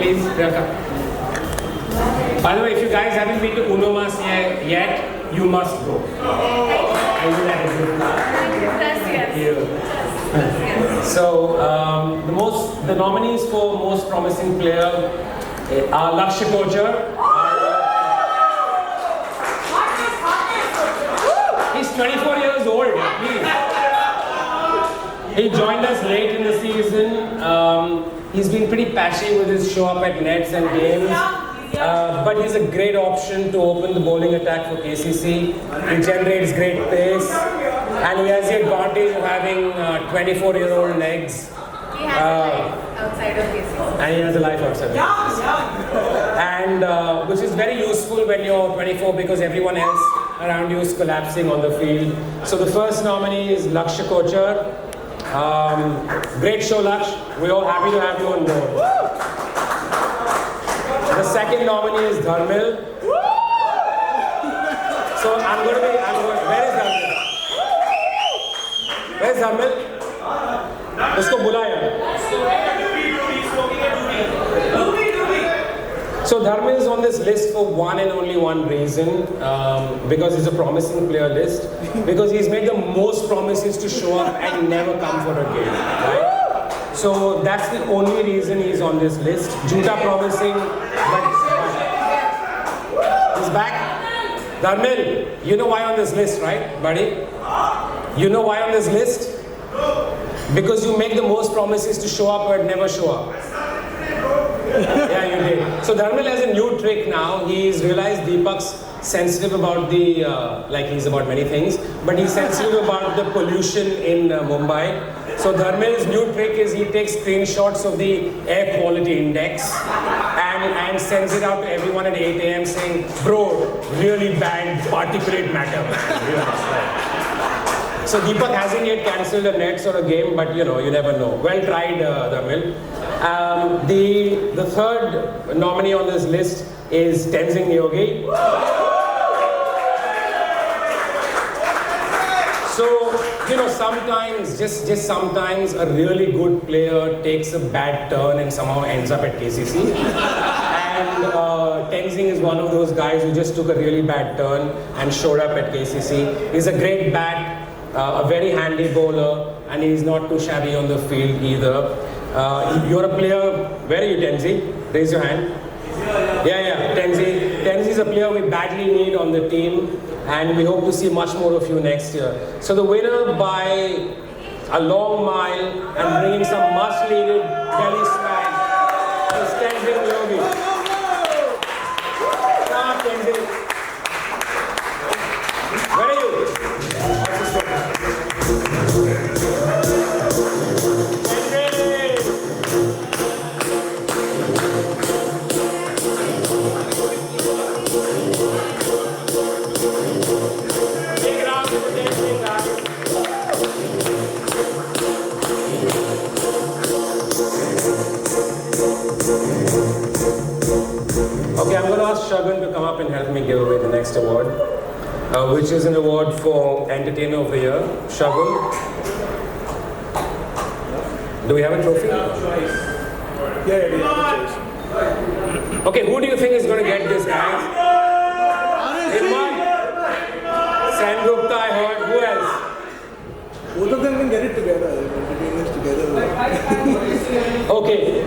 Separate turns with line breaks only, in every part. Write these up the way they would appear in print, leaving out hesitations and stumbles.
Please, welcome. By the way, if you guys haven't been to Unomas yet, you must go. I will have a good time. Thank you. So, the nominees for most promising player are Lakshya Kochar. He's 24 years old, please. He joined us late in the season. He's been pretty patchy with his show up at nets and games. But he's a great option to open the bowling attack for KCC. He generates great pace. And he has the advantage of having 24-year-old legs.
He has a life outside of KCC.
And he has a life outside of KCC. And which is very useful when you're 24 because everyone else around you is collapsing on the field. So the first nominee is Lakshya Kochar. Great show, Laksh. We're all happy to have you on board. The second nominee is Dharmil. So where is Dharmil? Where's Dharmil? Usko bulaya. So Dharmil is on this list for one and only one reason, because he's a promising player list, because he's made the most promises to show up and never come for a game, right? So that's the only reason he's on this list. Juta promising, but he's back. Dharmil, you know why on this list, right, buddy? You know why on this list? Because you make the most promises to show up but never show up. Yeah, you did. So Dharmil has a new trick now. He's realized Deepak's sensitive about the, he's about many things, but he's sensitive about the pollution in Mumbai. So Dharmil's new trick is he takes screenshots of the air quality index and sends it out to everyone at 8 a.m. saying, bro, really bad particulate matter, man. So Deepak hasn't yet cancelled a nets or a game, but you never know. Well tried, Dharmil. The third nominee on this list is Tenzing Yogi. So, sometimes, just sometimes a really good player takes a bad turn and somehow ends up at KCC. And Tenzing is one of those guys who just took a really bad turn and showed up at KCC. He's a great bat, a very handy bowler, and he's not too shabby on the field either. You're a player, where are you, Tenzi? Raise your hand. Yeah, Tenzi. Tenzi is a player we badly need on the team, and we hope to see much more of you next year. So the winner by a long mile and bringing some much-needed Delhi swag is Tenzing Yogi. Come on, Tenzing. Where are you? Okay, I'm going to ask Shagun to come up and help me give away the next award, which is an award for Entertainer of the Year. Shagun, do we have a trophy?
Yeah, we have a choice.
Okay, who do you think is going to get this, guys? Himman, Sengupta, I heard. Who else?
Both of them can get it together. Entertainers together.
Okay,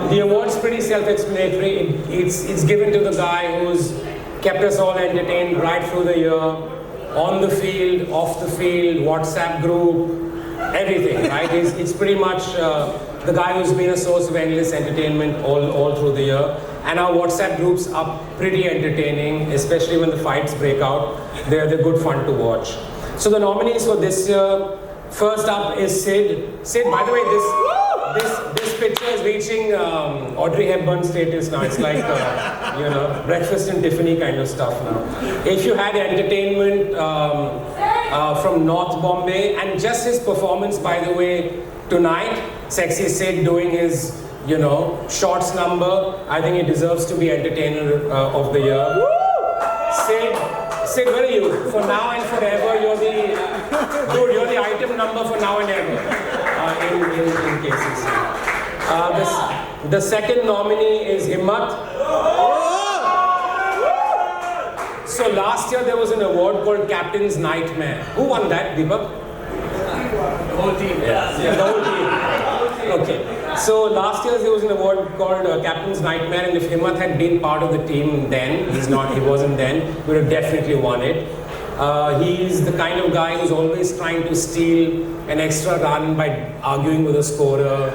the award's pretty self-explanatory. It's given to the guy who's kept us all entertained right through the year, on the field, off the field, WhatsApp group, everything, right? It's pretty much the guy who's been a source of endless entertainment all through the year. And our WhatsApp groups are pretty entertaining, especially when the fights break out. They're good fun to watch. So the nominees for this year, first up is Sid. Sid, by the way, this picture is reaching Audrey Hepburn status now. It's like, Breakfast in Tiffany kind of stuff now. If you had entertainment from North Bombay, and just his performance, by the way, tonight, Sexy Sid doing his, shorts number, I think he deserves to be Entertainer of the Year. Sid, where are you? For now and forever, you're the item number for now and ever in KCC. The second nominee is Himmat. So last year there was an award called Captain's Nightmare. Who won that, Deepak?
The whole team.
Yeah, the whole team. Okay. So last year there was an award called Captain's Nightmare, and if Himmat had been part of the team then, he wasn't then, we would have definitely won it. He's the kind of guy who's always trying to steal an extra run by arguing with a scorer,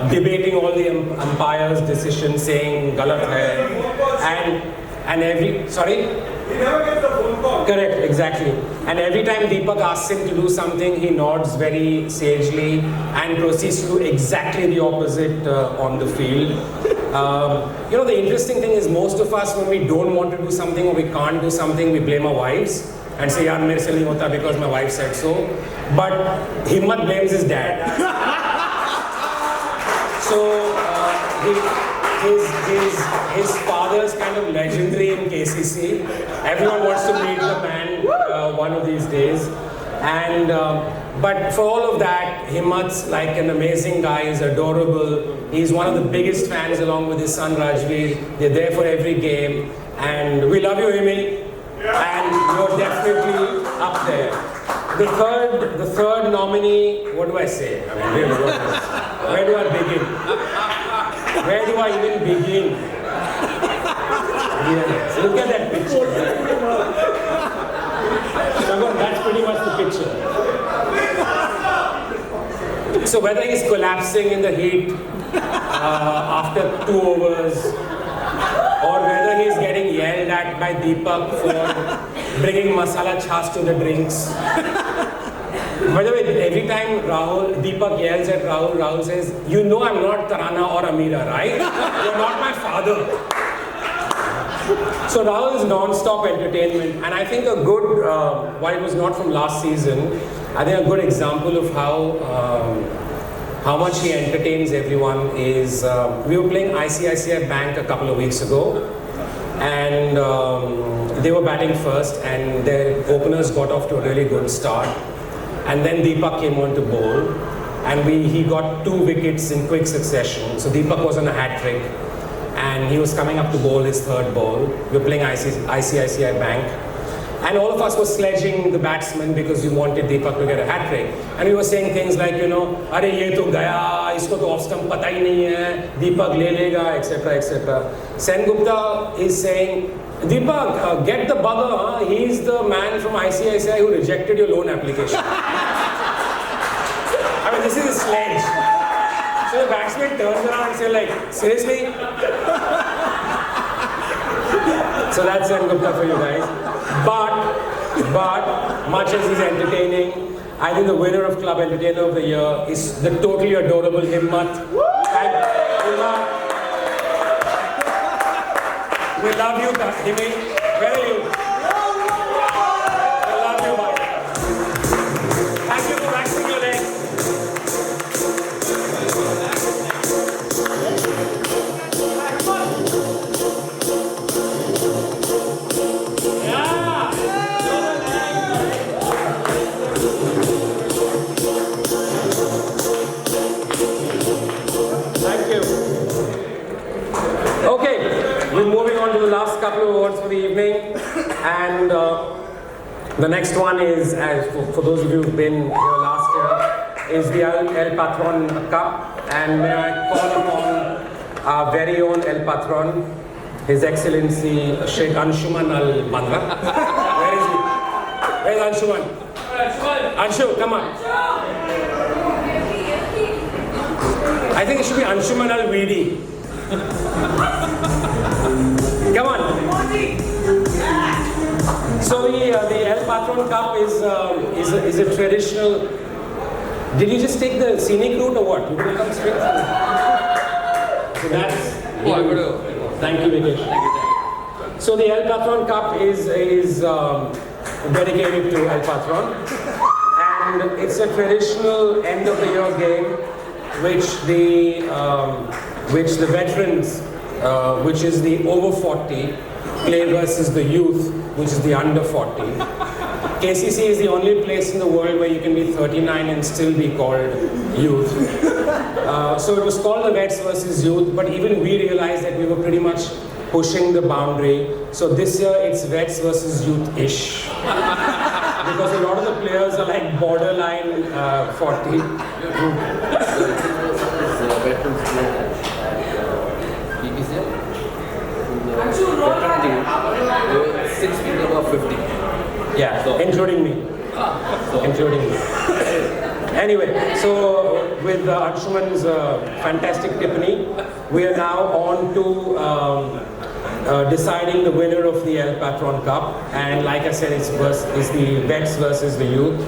debating all the umpire's decisions, saying galat hai, and every, sorry?
He never gets the phone call.
Correct, exactly. And every time Deepak asks him to do something, he nods very sagely and proceeds to do exactly the opposite on the field. You know, the interesting thing is most of us, when we don't want to do something or we can't do something, we blame our wives and say, yaar, mere se nahi hota because my wife said so. But Himmat blames his dad. So, his father's kind of legendary in KCC. Everyone wants to meet the man one of these days. And but for all of that, Himmat's like an amazing guy. He's adorable. He's one of the biggest fans along with his son Rajveer. They're there for every game. And we love you, Himmy. And you're definitely up there. The third nominee, what do I say? I mean, really, where do I begin? Where do I even begin? Yes. Look at that picture. Shravan, that's pretty much the picture. So whether he's collapsing in the heat after 2 overs, or whether he's getting yelled at by Deepak for bringing masala chas to the drinks. By the way, every time Deepak yells at Rahul says, you know I'm not Tarana or Amira, right? You're not my father. So Rahul is non-stop entertainment, and I think a good, while it was not from last season, I think a good example of how much he entertains everyone is, we were playing ICICI Bank a couple of weeks ago, and they were batting first, and their openers got off to a really good start. And then Deepak came on to bowl, and he got 2 wickets in quick succession. So Deepak was on a hat trick, and he was coming up to bowl his 3rd ball. We were playing ICICI Bank, and all of us were sledging the batsman because we wanted Deepak to get a hat trick. And we were saying things like, you know, "Are ye to gaya, isko to off stump pata hi nahi hai, Deepak le lega," etc., etc. Sen Gupta is saying, Deepak, get the bugger, huh? He's the man from ICICI who rejected your loan application. I mean, this is a sledge. So the batsman turns around and says like, seriously? So that's Sen Gupta for you guys. But much as he's entertaining, I think the winner of Club Entertainer of the Year is the totally adorable Himmat. Himmat. We love you, Himmy. Where are you? We love you, buddy. Thank you for waxing your legs. Yeah. Thank you. Okay. We're moving on to the last couple of awards for the evening, and the next one is, for those of you who've been here last year, is the El Patron Cup, and may I call upon our very own El Patron, His Excellency Sheikh Anshuman Al Bandra. Where is he? Where's Anshuman? Anshu, come on. I think it should be Anshuman Al Vidi. Come on. So the El Patron Cup is a traditional. Did you just take the scenic route or what? You will come straight through. So that's. Thank you, Vikesh. So the El Patron Cup is dedicated to El Patron, and it's a traditional end of the year game, which the veterans, which is the over 40, play versus the youth, which is the under 40. KCC is the only place in the world where you can be 39 and still be called youth. So it was called the Vets versus Youth, but even we realized that we were pretty much pushing the boundary. So this year it's Vets versus Youth-ish. Because a lot of the players are like borderline 40.
Six people above 50.
Yeah,
So-
including me. Including me. Anyway, so with Anshuman's fantastic Tiffany, we are now on to deciding the winner of the El Patron Cup. And like I said, it's the Vets versus the Youth.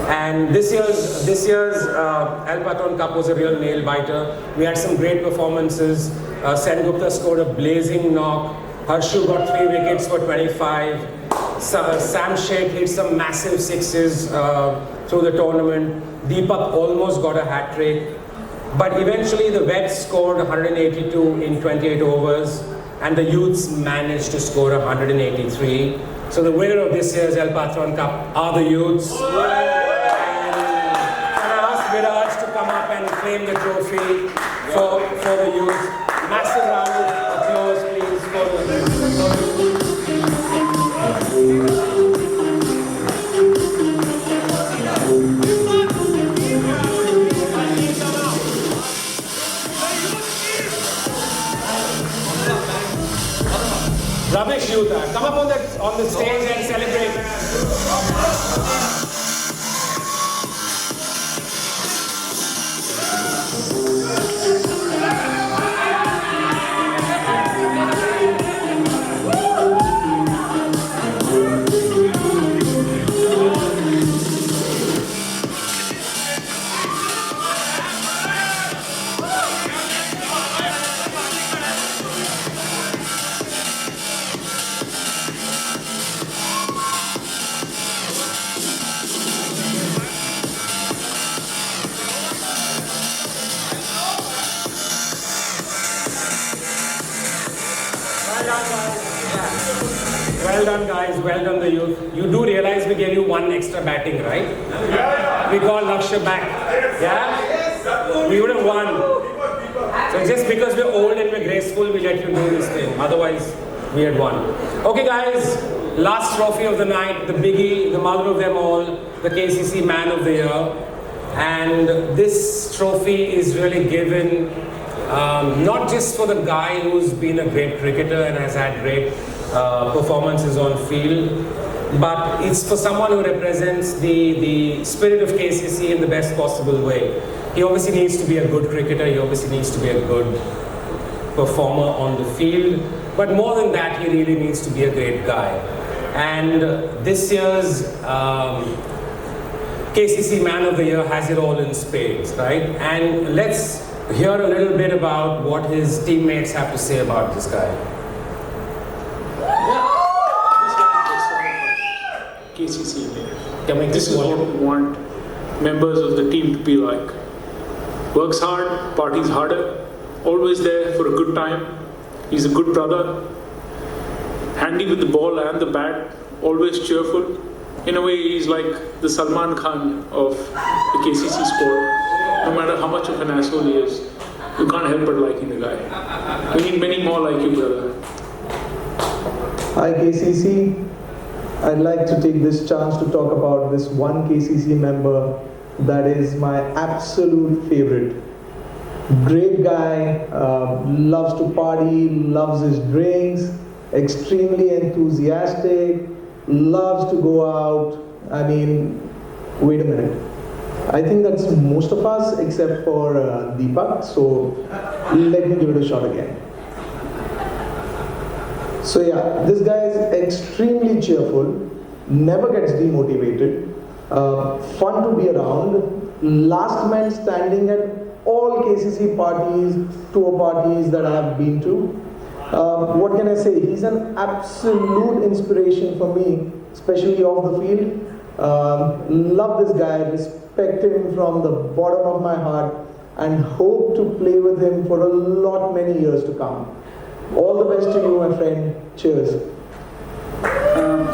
And this year's El Patron Cup was a real nail biter. We had some great performances. Sen Gupta scored a blazing knock. Harshu got 3 wickets for 25. Sam Sheikh hit some massive sixes through the tournament. Deepak almost got a hat trick. But eventually the Vets scored 182 in 28 overs and the Youths managed to score 183. So the winner of this year's El Patron Cup are the Youths. And can I ask Viraj to come up and claim the trophy for the Youths? Massive round of applause, please, for the Rubbish Youth. Come up on the stage and celebrate. Well done, guys. Well done, the Youth. You do realize we gave you one extra batting, right? We call Lakshya back. Yeah? We would have won. So just because we're old and we're graceful, we let you do this thing. Otherwise, we had won. Okay, guys. Last trophy of the night, the biggie, the mother of them all, the KCC Man of the Year. And this trophy is really given not just for the guy who's been a great cricketer and has had great performances on field, but it's for someone who represents the spirit of KCC in the best possible way. He obviously needs to be a good cricketer, he obviously needs to be a good performer on the field, but more than that, he really needs to be a great guy. And this year's KCC Man of the Year has it all in spades, right? And let's hear a little bit about what his teammates have to say about this guy.
KCC.
Can we
This is what we want members of the team to be like. Works hard, parties harder, always there for a good time. He's a good brother, handy with the ball and the bat, always cheerful. In a way, he's like the Salman Khan of the KCC sport. No matter how much of an asshole he is, you can't help but liking the guy. We need many more like you, brother.
Hi KCC, I'd like to take this chance to talk about this one KCC member that is my absolute favorite. Great guy, loves to party, loves his drinks, extremely enthusiastic, loves to go out. I mean, wait a minute. I think that's most of us except for Deepak, so let me give it a shot again. So yeah, this guy is extremely cheerful, never gets demotivated, fun to be around, last man standing at all KCC parties, tour parties that I have been to. What can I say? He's an absolute inspiration for me, especially off the field. Love this guy, respect him from the bottom of my heart, and hope to play with him for a lot many years to come. All the best to you, my friend. Cheers.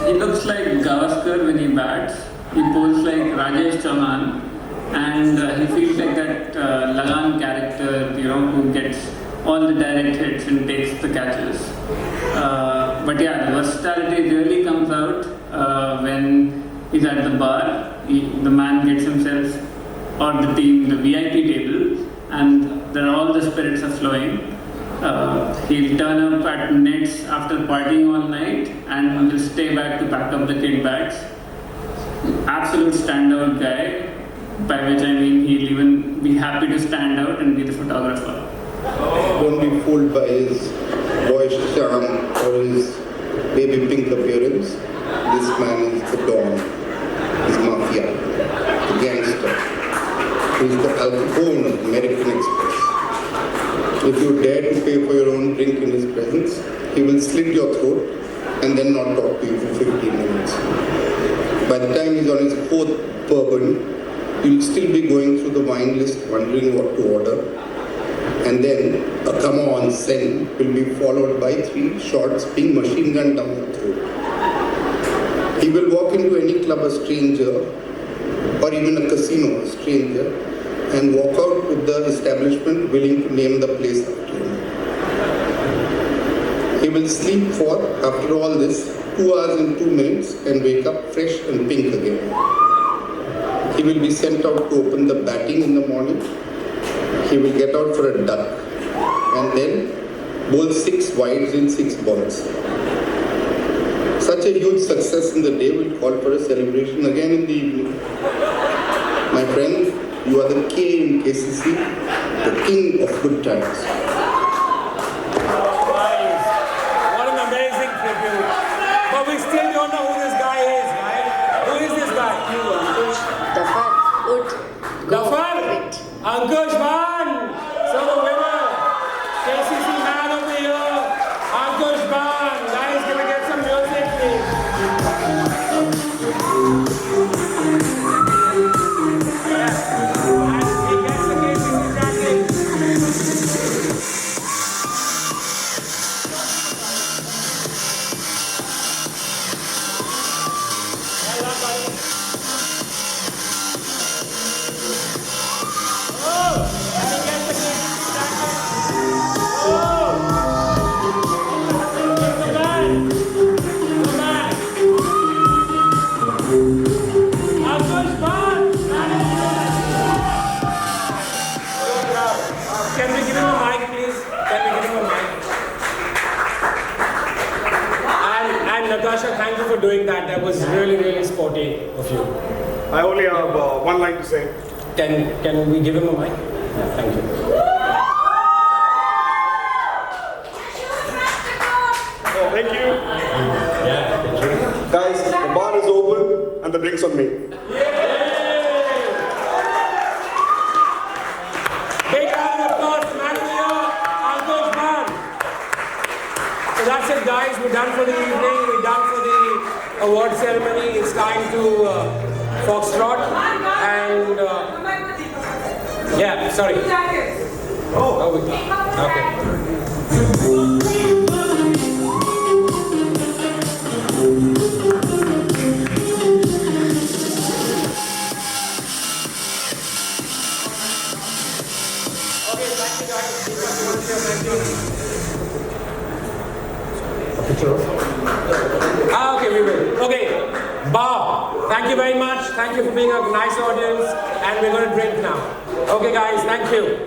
He looks like Gavaskar when he bats. He poses like Rajesh Chauhan. and he feels like that Lagan character, who gets all the direct hits and takes the catches. But yeah, the versatility really comes out when he's at the bar. The man gets himself, or the team, the VIP table, and there all the spirits are flowing. He'll turn up at nets after partying all night and will stay back to pack up the kid bags. Absolute standout guy, by which I mean he'll even be happy to stand out and be the photographer.
Don't be fooled by his boyish charm or his baby pink appearance. This man is the Don, he's mafia, the gangster. He's the Al Capone of American Express. If you dare to pay for your own drink in his presence, he will slit your throat and then not talk to you for 15 minutes. By the time he's on his 4th bourbon, you'll still be going through the wine list wondering what to order. And then a come on send will be followed by 3 shots being machine gunned down your throat. He will walk into any club a stranger, or even a casino a stranger, and walk out with the establishment willing to name the place after him. He will sleep for, after all this, 2 hours and 2 minutes and wake up fresh and pink again. He will be sent out to open the batting in the morning. He will get out for a duck and then bowl 6 wides in 6 balls. Such a huge success in the day will call for a celebration again in the evening. My friend, you are the K in KCC, the king of good times.
What an amazing tribute. But we still don't know who this guy is, right? Who is this guy? Dafar? Ankush Bhan! So the winner, KCC Man of the Year, Ankush Bhan. Guys, can we get some music, please? Yeah. And he gets the KCC jacket. Well done, buddy. Can we give him a mic, please? Can we give him a mic? And Natasha, thank you for doing that. That was really, really sporty of you.
I only have one line to say.
Can we give him a mic? Yeah, thank you.
Oh, thank you. Guys, the bar is open and the drinks on me.
Big round of applause, man of the year, Ankush Bhan. So that's it, guys. We're done for the evening. We're done for the award ceremony. It's time to Foxtrot and yeah, sorry. Oh, okay. Okay, we will. Okay, Bob, thank you very much. Thank you for being a nice audience. And we're going to drink now. Okay, guys, thank you.